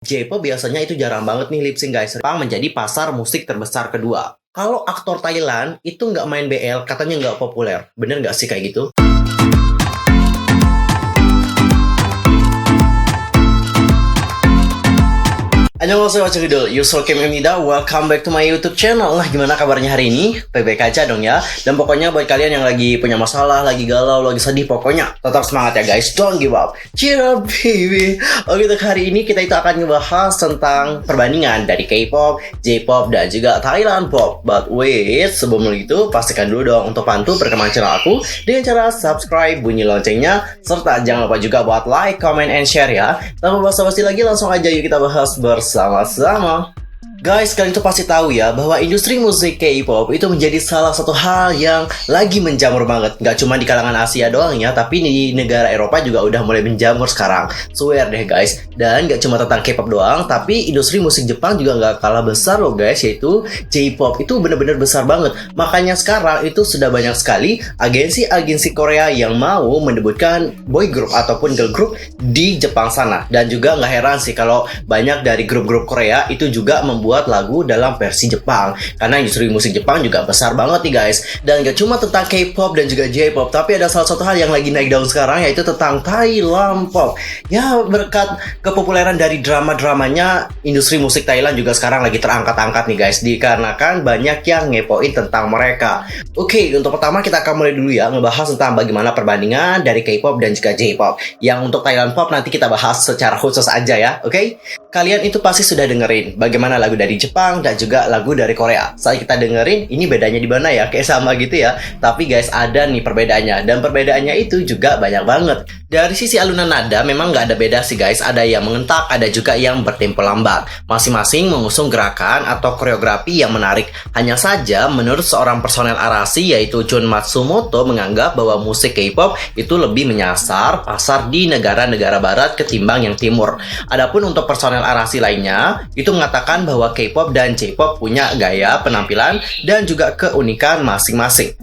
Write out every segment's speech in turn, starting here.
J-pop biasanya itu jarang banget nih lip sync guys. Jepang menjadi pasar musik terbesar kedua. Kalau aktor Thailand itu nggak main BL, katanya nggak populer. Bener nggak sih kayak gitu? Annyeonghaseyo Wacagidul, Yusuf Kim Emida, welcome back to my YouTube channel. Nah, gimana kabarnya hari ini? Baik-baik aja dong ya. Dan pokoknya buat kalian yang lagi punya masalah, lagi galau, lagi sedih, pokoknya tetap semangat ya guys. Don't give up. Cheer up baby. Oke, untuk hari ini kita itu akan ngebahas tentang perbandingan dari K-pop, J-pop, dan juga Thailand pop. But wait, sebelum itu pastikan dulu dong untuk bantu perkembangan channel aku dengan cara subscribe, bunyi loncengnya, serta jangan lupa juga buat like, comment, and share ya. Tanpa basa-basi lagi, langsung aja yuk kita bahas bersama-sama. Guys, kalian itu pasti tahu ya bahwa industri musik K-pop itu menjadi salah satu hal yang lagi menjamur banget. Gak cuma di kalangan Asia doang ya, tapi di negara Eropa juga udah mulai menjamur sekarang. Swear deh guys. Dan gak cuma tentang K-pop doang, tapi industri musik Jepang juga gak kalah besar loh guys, yaitu J-pop. Itu bener-bener besar banget. Makanya sekarang itu sudah banyak sekali agensi-agensi Korea yang mau mendebutkan boy group ataupun girl group di Jepang sana. Dan juga gak heran sih kalau banyak dari grup-grup Korea itu juga membuat lagu dalam versi Jepang, karena industri musik Jepang juga besar banget nih guys. Dan gak cuma tentang K-pop dan juga J-pop, tapi ada salah satu hal yang lagi naik daun sekarang, yaitu tentang Thailand pop. Ya, berkat kepopuleran dari drama-dramanya, industri musik Thailand juga sekarang lagi terangkat-angkat nih guys, dikarenakan banyak yang ngepoin tentang mereka. Oke, untuk pertama kita akan mulai dulu ya, ngebahas tentang bagaimana perbandingan dari K-pop dan juga J-pop. Yang untuk Thailand pop nanti kita bahas secara khusus aja ya, oke? Kalian itu pasti sudah dengerin bagaimana lagu dari Jepang dan juga lagu dari Korea. Saat kita dengerin, ini bedanya di mana ya? Kayak sama gitu ya. Tapi guys, ada nih perbedaannya. Dan perbedaannya itu juga banyak banget. Dari sisi alunan nada, memang nggak ada beda sih guys. Ada yang mengentak, ada juga yang bertempo lambat. Masing-masing mengusung gerakan atau koreografi yang menarik. Hanya saja, menurut seorang personel Arashi, yaitu Jun Matsumoto, menganggap bahwa musik K-pop itu lebih menyasar pasar di negara-negara barat ketimbang yang timur. Adapun untuk personel Arashi lainnya, itu mengatakan bahwa K-pop dan J-pop punya gaya penampilan dan juga keunikan masing-masing.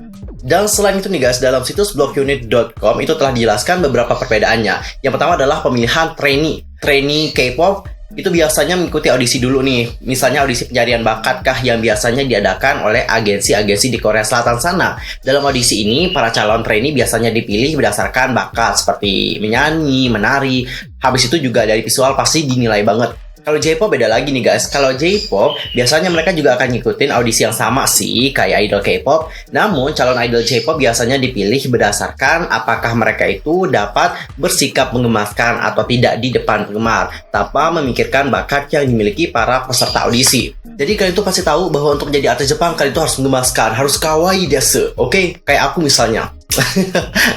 Dan selain itu nih guys, dalam situs blogunit.com itu telah dijelaskan beberapa perbedaannya. Yang pertama adalah pemilihan trainee. Trainee K-pop itu biasanya mengikuti audisi dulu nih. Misalnya audisi pencarian bakat kah yang biasanya diadakan oleh agensi-agensi di Korea Selatan sana. Dalam audisi ini, para calon trainee biasanya dipilih berdasarkan bakat seperti menyanyi, menari. Habis itu juga dari visual pasti dinilai banget. Kalau J-pop beda lagi nih guys. Kalau J-pop biasanya mereka juga akan ngikutin audisi yang sama sih kayak idol K-pop. Namun calon idol J-pop biasanya dipilih berdasarkan apakah mereka itu dapat bersikap menggemaskan atau tidak di depan penggemar, tanpa memikirkan bakat yang dimiliki para peserta audisi. Jadi kalian tuh pasti tahu bahwa untuk jadi artis Jepang kalian tuh harus menggemaskan, harus kawaii desu, oke? Kayak aku misalnya.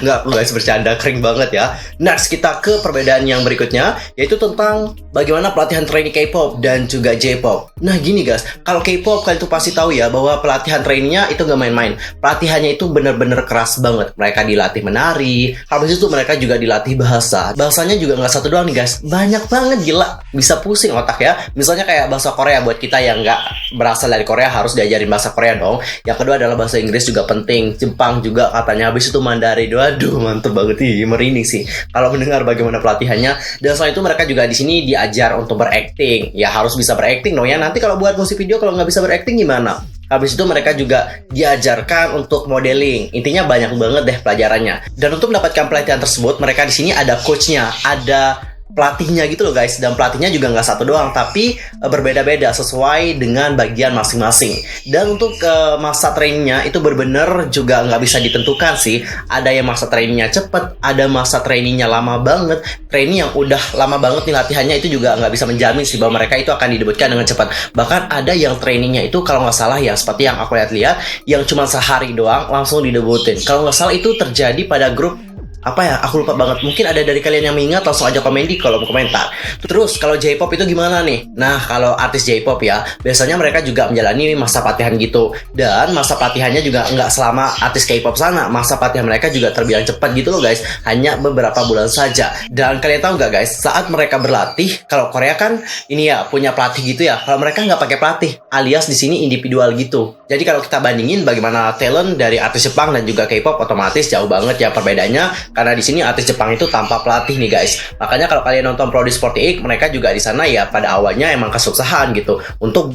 Nggak guys, bercanda, kering banget ya. Next, kita ke perbedaan yang berikutnya, yaitu tentang bagaimana pelatihan trainee K-pop dan juga J-pop. Nah gini guys, kalau K-pop kalian tuh pasti tahu ya bahwa pelatihan trainee-nya itu nggak main-main. Pelatihannya itu bener-bener keras banget. Mereka dilatih menari, habis itu mereka juga dilatih bahasa. Bahasanya juga nggak satu doang nih guys, banyak banget, gila, bisa pusing otak ya. Misalnya kayak bahasa Korea, buat kita yang nggak berasal dari Korea harus diajarin bahasa Korea dong. Yang kedua adalah bahasa Inggris juga penting, Jepang juga katanya, habis itu Mandarin. Waduh, mantep banget nih, merinding sih kalau mendengar bagaimana pelatihannya. Dan selain itu mereka juga di sini diajar untuk berakting. Ya harus bisa berakting dong ya. Nanti kalau buat musik video kalau nggak bisa berakting gimana? Habis itu mereka juga diajarkan untuk modeling. Intinya banyak banget deh pelajarannya. Dan untuk mendapatkan pelatihan tersebut, mereka di sini ada coachnya, ada pelatihnya gitu loh guys. Dan pelatihnya juga nggak satu doang, tapi berbeda-beda sesuai dengan bagian masing-masing. Dan untuk masa trainingnya itu benar-benar juga nggak bisa ditentukan sih. Ada yang masa trainingnya cepet, ada masa trainingnya lama banget. Training yang udah lama banget nih latihannya itu juga nggak bisa menjamin sih bahwa mereka itu akan didebutkan dengan cepat. Bahkan ada yang trainingnya itu kalau nggak salah ya, seperti yang aku lihat-lihat, yang cuma sehari doang langsung didebutin. Kalau nggak salah itu terjadi pada grup apa ya, aku lupa banget. Mungkin ada dari kalian yang mengingat, langsung aja komen di kolom komentar. Terus kalau J-pop itu gimana nih? Nah, kalau artis J-pop ya, biasanya mereka juga menjalani masa pelatihan gitu. Dan masa pelatihannya juga nggak selama artis K-pop sana. Masa pelatihan mereka juga terbilang cepat gitu loh guys, hanya beberapa bulan saja. Dan kalian tahu nggak guys, saat mereka berlatih, kalau Korea kan ini ya punya pelatih gitu ya. Kalau mereka nggak pakai pelatih, alias di sini individual gitu. Jadi kalau kita bandingin bagaimana talent dari artis Jepang dan juga K-pop, otomatis jauh banget ya perbedaannya. Karena di sini artis Jepang itu tanpa pelatih nih guys. Makanya kalau kalian nonton Prodigy 48, mereka juga di sana ya pada awalnya emang kesusahan gitu untuk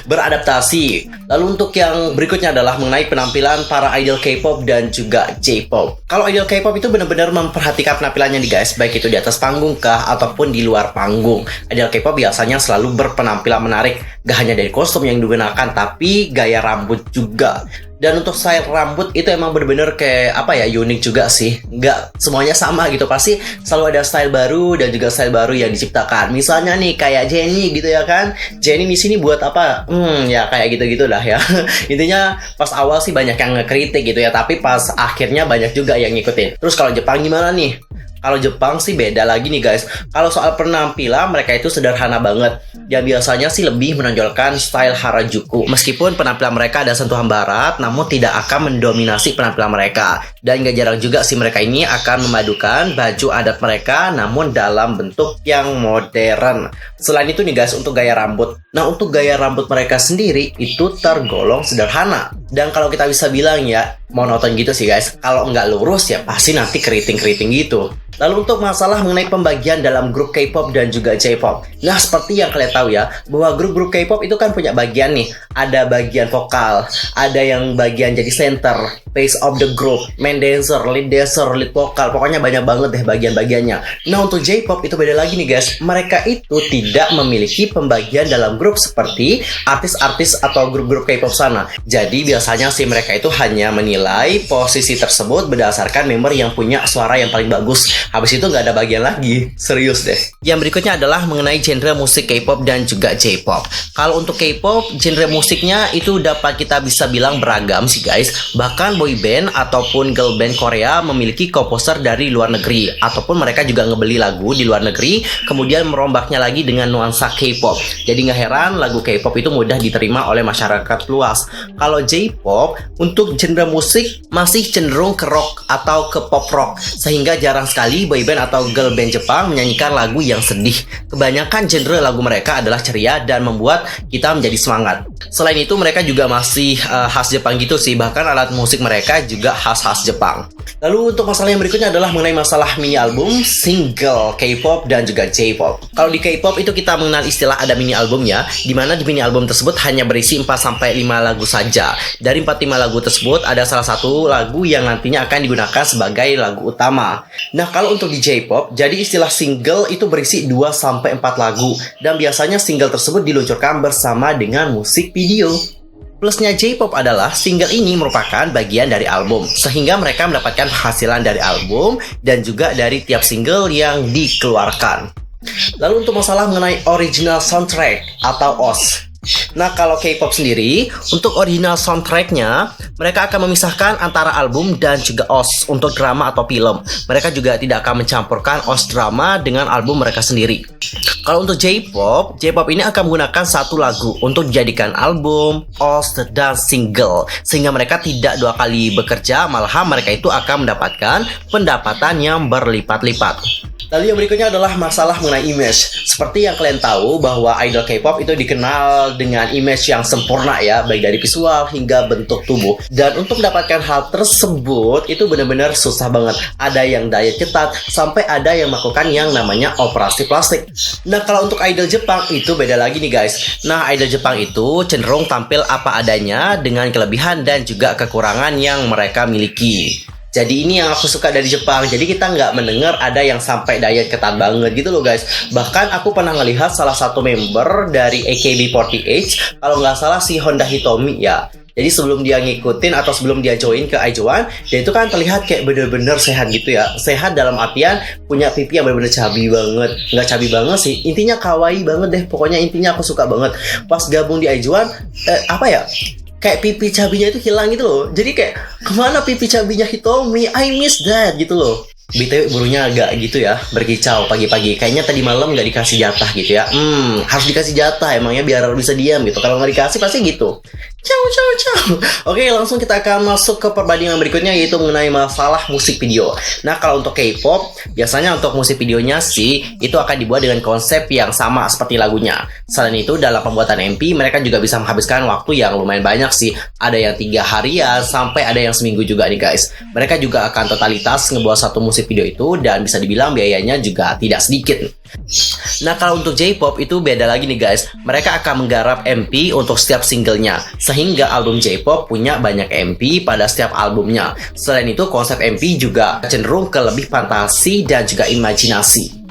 beradaptasi. Lalu untuk yang berikutnya adalah mengenai penampilan para idol K-pop dan juga J-pop. Kalau idol K-pop itu benar-benar memperhatikan penampilannya nih guys, baik itu di atas panggung kah ataupun di luar panggung. Idol K-pop biasanya selalu berpenampilan menarik, gak hanya dari kostum yang digunakan, tapi gaya rambut juga. Dan untuk style rambut itu emang bener-bener kayak unik juga sih. Nggak semuanya sama gitu, pasti selalu ada style baru dan juga style baru yang diciptakan. Misalnya nih kayak Jennie gitu ya kan. Jennie di sini buat apa? Ya kayak gitu-gitu lah ya. Intinya pas awal sih banyak yang ngekritik gitu ya, tapi pas akhirnya banyak juga yang ngikutin. Terus kalau Jepang gimana nih? Kalau Jepang sih beda lagi nih guys. Kalau soal penampilan mereka itu sederhana banget. Ya biasanya sih lebih menonjolkan style Harajuku. Meskipun penampilan mereka ada sentuhan barat, namun tidak akan mendominasi penampilan mereka. Dan gak jarang juga sih mereka ini akan memadukan baju adat mereka, namun dalam bentuk yang modern. Selain itu nih guys, untuk gaya rambut. Nah untuk gaya rambut mereka sendiri itu tergolong sederhana. Dan kalau kita bisa bilang ya, monoton gitu sih guys. Kalau nggak lurus ya pasti nanti keriting-keriting gitu. Lalu untuk masalah mengenai pembagian dalam grup K-pop dan juga J-pop. Nah seperti yang kalian tahu ya, bahwa grup-grup K-pop itu kan punya bagian nih. Ada bagian vokal, ada yang bagian jadi center, face of the group, main dancer, lead vokal. Pokoknya banyak banget deh bagian-bagiannya. Nah untuk J-pop itu beda lagi nih guys. Mereka itu tidak memiliki pembagian dalam grup seperti artis-artis atau grup-grup K-pop sana. Jadi biasanya sih mereka itu hanya menilai posisi tersebut berdasarkan member yang punya suara yang paling bagus. Habis itu nggak ada bagian lagi. Serius deh. Yang berikutnya adalah mengenai genre musik K-pop dan juga J-pop. Kalau untuk K-pop, genre musiknya itu dapat kita bisa bilang beragam sih guys. Bahkan boy band ataupun girl band Korea memiliki komposer dari luar negeri. Ataupun mereka juga ngebeli lagu di luar negeri, kemudian merombaknya lagi dengan nuansa K-pop. Jadi nggak heran lagu K-pop itu mudah diterima oleh masyarakat luas. Kalau J-pop, untuk genre musik masih cenderung ke rock atau ke pop rock. Sehingga jarang sekali boyband atau girl band Jepang menyanyikan lagu yang sedih. Kebanyakan genre lagu mereka adalah ceria dan membuat kita menjadi semangat. Selain itu mereka juga masih khas Jepang gitu sih. Bahkan alat musik mereka juga khas-khas Jepang. Lalu untuk masalah yang berikutnya adalah mengenai masalah mini album, single K-pop dan juga J-pop. Kalau di K-pop itu kita mengenal istilah ada mini album ya, dimana di mini album tersebut hanya berisi 4-5 lagu saja. Dari 4-5 lagu tersebut ada salah satu lagu yang nantinya akan digunakan sebagai lagu utama. Nah kalau untuk di J-pop, jadi istilah single itu berisi 2-4 lagu. Dan biasanya single tersebut diluncurkan bersama dengan musik video. Plusnya J-pop adalah single ini merupakan bagian dari album, sehingga mereka mendapatkan penghasilan dari album dan juga dari tiap single yang dikeluarkan. Lalu untuk masalah mengenai original soundtrack atau OST. Nah kalau K-pop sendiri, untuk original soundtracknya mereka akan memisahkan antara album dan juga OST untuk drama atau film. Mereka juga tidak akan mencampurkan OST drama dengan album mereka sendiri. Kalau untuk J-pop ini akan menggunakan satu lagu untuk dijadikan album, OST, dan single. Sehingga mereka tidak dua kali bekerja, malahan mereka itu akan mendapatkan pendapatan yang berlipat-lipat. Lalu yang berikutnya adalah masalah mengenai image. Seperti yang kalian tahu bahwa idol K-pop itu dikenal dengan image yang sempurna ya, baik dari visual hingga bentuk tubuh. Dan untuk mendapatkan hal tersebut itu benar-benar susah banget. Ada yang diet ketat, sampai ada yang melakukan yang namanya operasi plastik. Nah kalau untuk idol Jepang itu beda lagi nih guys. Nah idol Jepang itu cenderung tampil apa adanya dengan kelebihan dan juga kekurangan yang mereka miliki. Jadi ini yang aku suka dari Jepang. Jadi kita nggak mendengar ada yang sampai diet ketat banget gitu loh guys. Bahkan aku pernah ngelihat salah satu member dari AKB48, kalau nggak salah si Honda Hitomi ya. Jadi sebelum dia ngikutin atau sebelum dia join ke IZ*ONE, dia itu kan terlihat kayak bener-bener sehat gitu ya. Sehat dalam artian punya pipi yang bener-bener cabi banget. Nggak cabi banget sih, intinya kawaii banget deh. Pokoknya intinya aku suka banget. Pas gabung di IZ*ONE, kayak pipi cabinya itu hilang gitu loh. Jadi kayak kemana pipi cabinya Hitomi? I miss that gitu loh. BTW burunya agak gitu ya, berkicau pagi-pagi. Kayaknya tadi malam nggak dikasih jatah gitu ya. Harus dikasih jatah emangnya biar bisa diam gitu. Kalau nggak dikasih pasti gitu. Ciao, ciao, ciao. Oke, langsung kita akan masuk ke perbandingan berikutnya, yaitu mengenai masalah musik video. Nah, kalau untuk K-pop, biasanya untuk musik videonya sih itu akan dibuat dengan konsep yang sama seperti lagunya. Selain itu, dalam pembuatan MP, mereka juga bisa menghabiskan waktu yang lumayan banyak sih. Ada yang 3 harian, sampai ada yang seminggu juga nih guys. Mereka juga akan totalitas ngebuat satu musik video itu, dan bisa dibilang biayanya juga tidak sedikit. Nah, kalau untuk J-pop itu beda lagi nih guys. Mereka akan menggarap MP untuk setiap singlenya, sehingga album J-pop punya banyak MP pada setiap albumnya. Selain itu, konsep MP juga cenderung ke lebih fantasi dan juga imajinasi.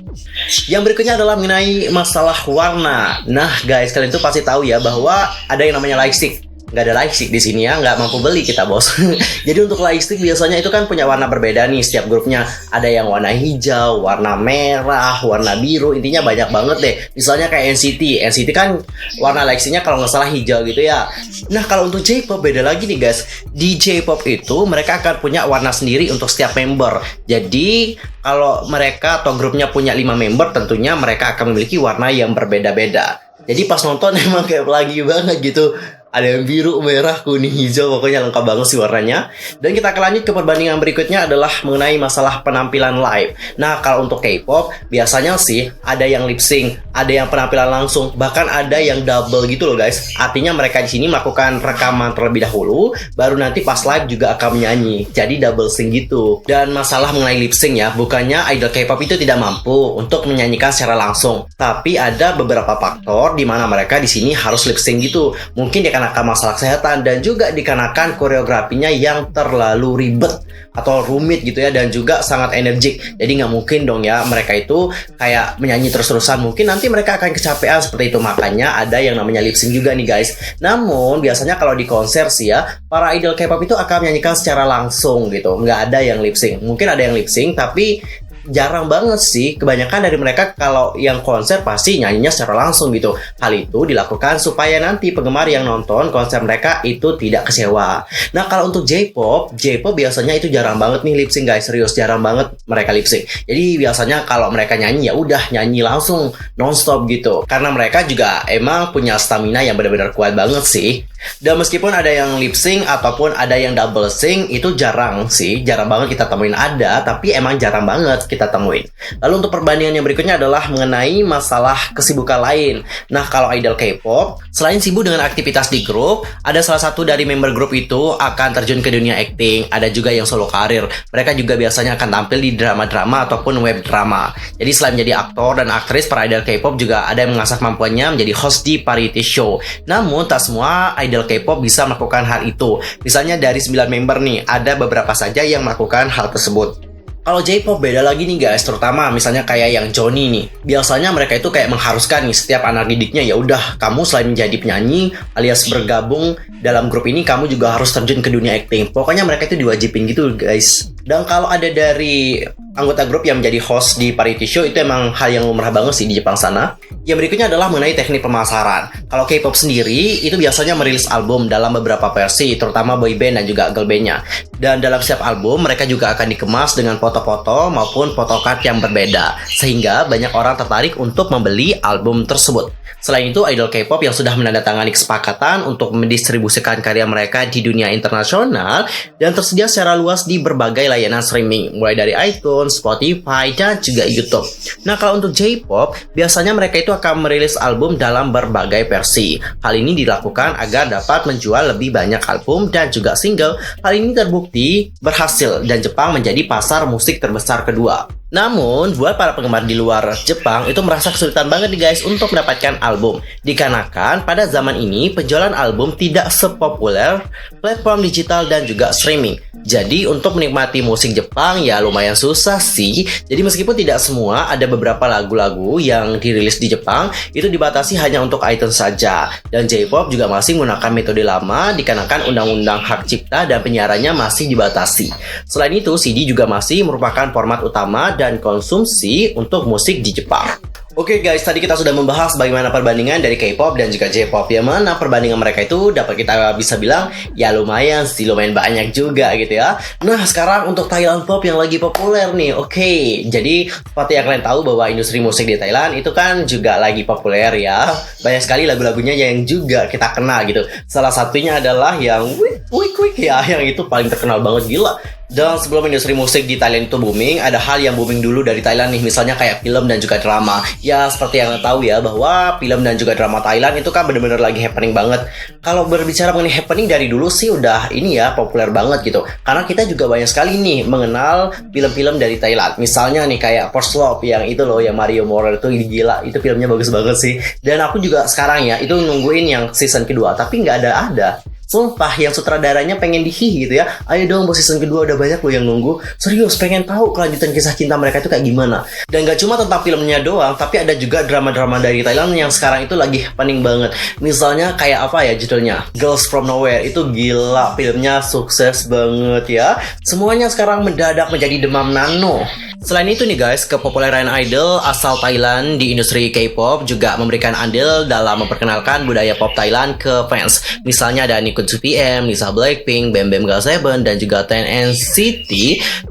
Yang berikutnya adalah mengenai masalah warna. Nah guys, kalian tuh pasti tahu ya bahwa ada yang namanya lightstick. Nggak ada lightstick di sini ya, nggak mampu beli kita bos. Jadi untuk lightstick biasanya itu kan punya warna berbeda nih setiap grupnya. Ada yang warna hijau, warna merah, warna biru, intinya banyak banget deh. Misalnya kayak NCT kan warna lightsticknya kalau nggak salah hijau gitu ya. Nah kalau untuk J-pop beda lagi nih guys. Di J-pop itu mereka akan punya warna sendiri untuk setiap member. Jadi kalau mereka atau grupnya punya 5 member, tentunya mereka akan memiliki warna yang berbeda-beda. Jadi pas nonton emang kayak lagi banget gitu. Ada yang biru, merah, kuning, hijau, pokoknya lengkap banget sih warnanya. Dan kita akan lanjut ke perbandingan berikutnya adalah mengenai masalah penampilan live. Nah, kalau untuk K-pop, biasanya sih ada yang lip sync, ada yang penampilan langsung, bahkan ada yang double gitu loh guys. Artinya mereka di sini melakukan rekaman terlebih dahulu, baru nanti pas live juga akan menyanyi. Jadi double sync gitu. Dan masalah mengenai lip sync ya, bukannya idol K-pop itu tidak mampu untuk menyanyikan secara langsung, tapi ada beberapa faktor di mana mereka di sini harus lip sync gitu. Mungkin dikarenakan masalah kesehatan dan juga dikarenakan koreografinya yang terlalu ribet atau rumit gitu ya, dan juga sangat energik. Jadi nggak mungkin dong ya mereka itu kayak menyanyi terus-terusan, mungkin nanti mereka akan kecapean seperti itu. Makanya ada yang namanya lip sync juga nih guys. Namun biasanya kalau di konser sih ya, para idol K-pop itu akan menyanyikan secara langsung gitu, nggak ada yang lip sync. Mungkin ada yang lip sync tapi jarang banget sih. Kebanyakan dari mereka kalau yang konser pasti nyanyinya secara langsung gitu. Hal itu dilakukan supaya nanti penggemar yang nonton konser mereka itu tidak kecewa. Nah kalau untuk J-pop biasanya itu jarang banget nih lip sync guys. Serius jarang banget mereka lip sync. Jadi biasanya kalau mereka nyanyi ya udah nyanyi langsung nonstop gitu. Karena mereka juga emang punya stamina yang benar-benar kuat banget sih. Dan meskipun ada yang lip sync ataupun ada yang double sync, itu jarang sih, jarang banget kita temuin. Ada, tapi emang jarang banget kita temuin. Lalu untuk perbandingan yang berikutnya adalah mengenai masalah kesibukan lain. Nah kalau idol K-pop, selain sibuk dengan aktivitas di grup, ada salah satu dari member grup itu akan terjun ke dunia acting. Ada juga yang solo karir. Mereka juga biasanya akan tampil di drama-drama ataupun web drama. Jadi selain menjadi aktor dan aktris, para idol K-pop juga ada yang mengasah kemampuannya menjadi host di variety show. Namun tak semua idol K-pop bisa melakukan hal itu. Misalnya dari 9 member nih, ada beberapa saja yang melakukan hal tersebut. Kalau J-pop beda lagi nih guys, terutama misalnya kayak yang Johnny nih. Biasanya mereka itu kayak mengharuskan nih setiap anak didiknya, ya udah kamu selain menjadi penyanyi alias bergabung dalam grup ini, kamu juga harus terjun ke dunia acting. Pokoknya mereka itu diwajibin gitu guys. Dan kalau ada dari anggota grup yang menjadi host di variety show, itu emang hal yang lumrah banget sih di Jepang sana. Yang berikutnya adalah mengenai teknik pemasaran. Kalau K-pop sendiri, itu biasanya merilis album dalam beberapa versi, terutama boy band dan juga girl band-nya. Dan dalam setiap album, mereka juga akan dikemas dengan foto-foto maupun photocard yang berbeda, sehingga banyak orang tertarik untuk membeli album tersebut. Selain itu, idol K-pop yang sudah menandatangani kesepakatan untuk mendistribusikan karya mereka di dunia internasional dan tersedia secara luas di berbagai layanan streaming, mulai dari iTunes, Spotify, dan juga YouTube. Nah, kalau untuk J-pop, biasanya mereka itu akan merilis album dalam berbagai versi. Hal ini dilakukan agar dapat menjual lebih banyak album dan juga single. Hal ini terbukti berhasil dan Jepang menjadi pasar musik terbesar kedua. Namun, buat para penggemar di luar Jepang itu merasa kesulitan banget nih guys untuk mendapatkan album. Dikarenakan pada zaman ini penjualan album tidak sepopuler platform digital dan juga streaming. Jadi untuk menikmati musik Jepang ya lumayan susah sih. Jadi meskipun tidak semua, ada beberapa lagu-lagu yang dirilis di Jepang itu dibatasi hanya untuk iTunes saja. Dan J-pop juga masih menggunakan metode lama dikarenakan undang-undang hak cipta dan penyiarannya masih dibatasi. Selain itu, CD juga masih merupakan format utama dan konsumsi untuk musik di Jepang. Oke guys, tadi kita sudah membahas bagaimana perbandingan dari K-pop dan juga J-pop. Yang mana perbandingan mereka itu dapat kita bisa bilang ya lumayan sih, lumayan banyak juga gitu ya. Nah sekarang untuk Thailand pop yang lagi populer nih. Oke, jadi seperti yang kalian tahu bahwa industri musik di Thailand itu kan juga lagi populer ya. Banyak sekali lagu-lagunya yang juga kita kenal gitu. Salah satunya adalah yang Wik Wik ya, yang itu paling terkenal banget, gila. Dan sebelum industri musik di Thailand itu booming, ada hal yang booming dulu dari Thailand nih, misalnya kayak film dan juga drama. Ya seperti yang tahu ya bahwa film dan juga drama Thailand itu kan bener-bener lagi happening banget. Kalau berbicara mengenai happening dari dulu sih udah ini ya populer banget gitu. Karena kita juga banyak sekali nih mengenal film-film dari Thailand. Misalnya nih kayak First Love yang itu loh, yang Mario Morer itu gila, itu filmnya bagus banget sih. Dan aku juga sekarang ya itu nungguin yang season kedua, tapi nggak ada. Sumpah, yang sutradaranya pengen gitu ya. Ayo dong, buat season kedua, udah banyak loh yang nunggu. Serius, pengen tahu kelanjutan kisah cinta mereka itu kayak gimana. Dan gak cuma tentang filmnya doang, tapi ada juga drama-drama dari Thailand yang sekarang itu lagi happening banget. Misalnya kayak apa ya judulnya? Girls From Nowhere. Itu gila, filmnya sukses banget ya. Semuanya sekarang mendadak menjadi demam nano. Selain itu nih guys, kepopuleran idol asal Thailand di industri K-pop juga memberikan andil dalam memperkenalkan budaya pop Thailand ke fans. Misalnya ada Nico 2PM, Lisa Blackpink, Bam Bam Girl 7, dan juga 10NCT.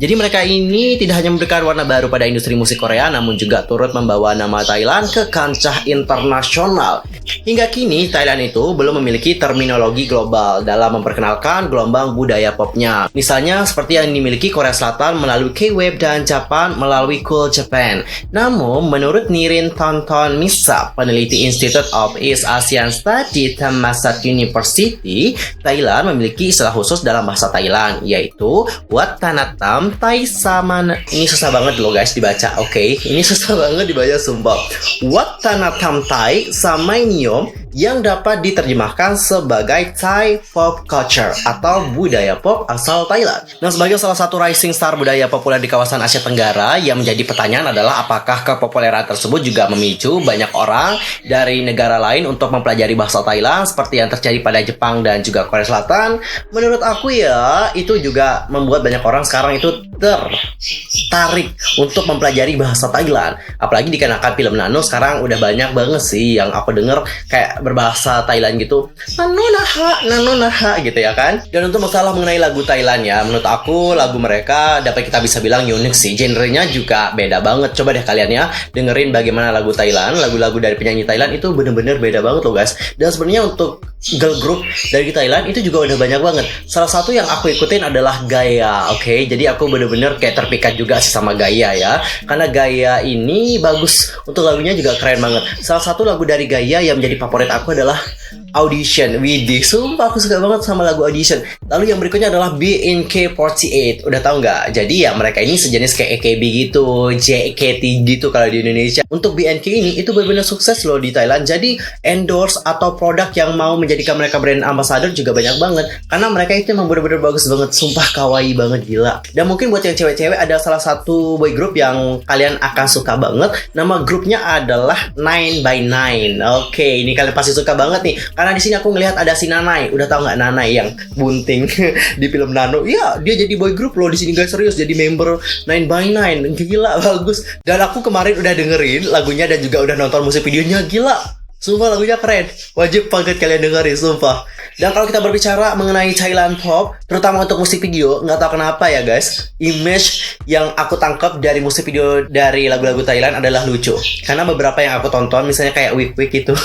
Jadi mereka ini tidak hanya memberikan warna baru pada industri musik Korea, namun juga turut membawa nama Thailand ke kancah internasional. Hingga kini, Thailand itu belum memiliki terminologi global dalam memperkenalkan gelombang budaya popnya. Misalnya seperti yang dimiliki Korea Selatan melalui K-Wave dan Jepang melalui Cool Japan. Namun, menurut Nirin Tonton Misa, peneliti Institute of East Asian Studies Thammasat University, Thailand memiliki istilah khusus dalam bahasa Thailand, yaitu Wattanatam Thai Saman. Ini susah banget loh guys dibaca, oke? Ini susah banget dibaca, sumpah. Wattanatam Thai Samainiom, yang dapat diterjemahkan sebagai Thai Pop Culture atau budaya pop asal Thailand. Nah, sebagai salah satu rising star budaya populer di kawasan Asia Tenggara, yang menjadi pertanyaan adalah apakah kepopuleran tersebut juga memicu banyak orang dari negara lain untuk mempelajari bahasa Thailand seperti yang terjadi pada Jepang dan juga Korea Selatan. Menurut aku ya, itu juga membuat banyak orang sekarang itu tertarik untuk mempelajari bahasa Thailand. Apalagi dikarenakan film Nano sekarang udah banyak banget sih yang aku denger kayak berbahasa Thailand gitu, Nano naha gitu ya kan. Dan untuk masalah mengenai lagu Thailand ya, menurut aku lagu mereka dapat kita bisa bilang unik sih. Genrenya juga beda banget. Coba deh kalian ya dengerin bagaimana lagu Thailand, lagu-lagu dari penyanyi Thailand itu bener-bener beda banget loh guys. Dan sebenarnya untuk girl group dari Thailand itu juga udah banyak banget. Salah satu yang aku ikutin adalah Gaya, oke? Jadi aku bener-bener kayak terpikat juga sih sama Gaya ya, karena Gaya ini bagus. Untuk lagunya juga keren banget. Salah satu lagu dari Gaya yang menjadi favorit aku adalah Audition. Widih, sumpah aku suka banget sama lagu Audition. Lalu yang berikutnya adalah BNK48. Udah tahu nggak? Jadi ya mereka ini sejenis kayak AKB gitu, JKT gitu kalau di Indonesia. Untuk BNK ini itu benar-benar sukses loh di Thailand. Jadi endorse atau produk yang mau menjadikan mereka brand ambassador juga banyak banget. Karena mereka itu emang benar-benar bagus banget. Sumpah kawaii banget, gila. Dan mungkin buat yang cewek-cewek ada salah satu boy group yang kalian akan suka banget. Nama grupnya adalah 9x9. Oke, ini kalian pasti suka banget nih. Karena di sini aku ngelihat ada si Nanai. Udah tau nggak Nanai yang bunting di film Nano? Iya, dia jadi boy group loh di sini guys, serius jadi member 9x9. Gila, bagus. Dan aku kemarin udah dengerin lagunya dan juga udah nonton musik videonya, gila. Sumpah lagunya keren. Wajib banget kalian dengerin, sumpah. Dan kalau kita berbicara mengenai Thailand pop, terutama untuk musik video, nggak tahu kenapa ya guys, image yang aku tangkap dari musik video dari lagu-lagu Thailand adalah lucu. Karena beberapa yang aku tonton, misalnya kayak Wik Wik itu,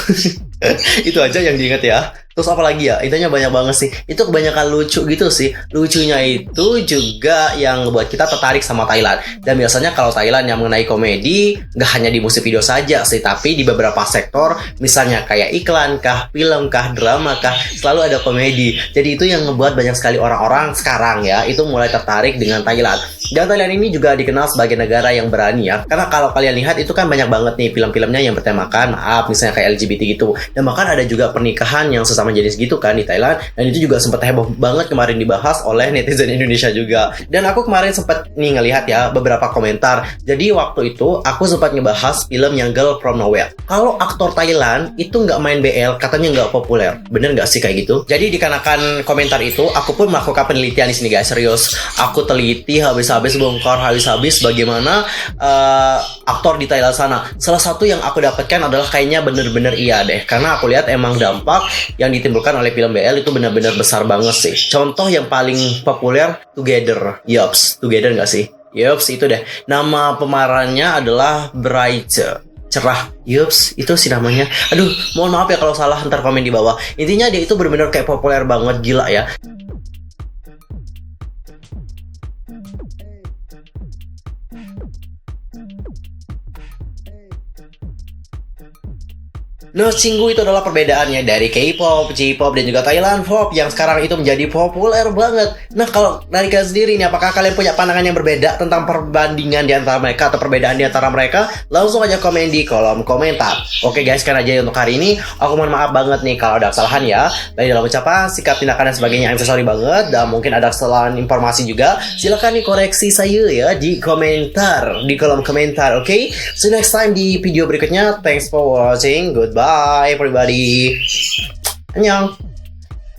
itu aja yang diingat ya. Terus apa lagi ya? Intinya banyak banget sih. Itu kebanyakan lucu gitu sih. Lucunya itu juga yang membuat kita tertarik sama Thailand. Dan biasanya kalau Thailand yang mengenai komedi, nggak hanya di musik video saja sih, tapi di beberapa sektor, misalnya kayak iklan kah, film kah, drama kah, selalu ada komedi. Jadi itu yang membuat banyak sekali orang-orang sekarang ya, itu mulai tertarik dengan Thailand. Dan Thailand ini juga dikenal sebagai negara yang berani ya. Karena kalau kalian lihat itu kan banyak banget nih film-filmnya yang bertemakan, maaf, misalnya kayak LGBT gitu. Dan bahkan ada juga pernikahan yang sesama sesama jenis gitu kan di Thailand. Dan itu juga sempat heboh banget kemarin dibahas oleh netizen Indonesia juga. Dan aku kemarin sempat nih ngelihat ya beberapa komentar. Jadi waktu itu aku sempat ngebahas film yang Girl From Nowhere. Kalau aktor Thailand itu nggak main BL, katanya nggak populer. Bener nggak sih kayak gitu? Jadi dikarenakan komentar itu, aku pun melakukan penelitian di sini guys, serius. Aku teliti habis-habis, bongkar habis-habis bagaimana aktor di Thailand sana. Salah satu yang aku dapatkan adalah kayaknya bener-bener iya deh. Karena aku lihat emang dampak yang ditimbulkan oleh film BL itu benar-benar besar banget sih. Contoh yang paling populer, Together. Yups, Together nggak sih? Yups, itu deh. Nama pemerannya adalah Bright Cerah. Yups, itu sih namanya. Aduh, mohon maaf ya kalau salah, ntar komen di bawah. Intinya dia itu benar-benar kayak populer banget, gila ya. Nah, Cinggu itu adalah perbedaannya dari K-pop, J-pop, dan juga Thailand pop yang sekarang itu menjadi populer banget. Nah, kalau dari kalian sendiri nih, apakah kalian punya pandangan yang berbeda tentang perbandingan di antara mereka atau perbedaan di antara mereka? Langsung aja komen di kolom komentar. Oke guys, sekian aja untuk hari ini. Aku mohon maaf banget nih kalau ada kesalahan ya. Dari dalam ucapan, sikap, tindakan, dan sebagainya. I'm so sorry banget. Dan mungkin ada kesalahan informasi juga. Silahkan nih koreksi saya ya di komentar, di kolom komentar, oke? See you next time di video berikutnya. Thanks for watching. Goodbye everybody. Annyeong.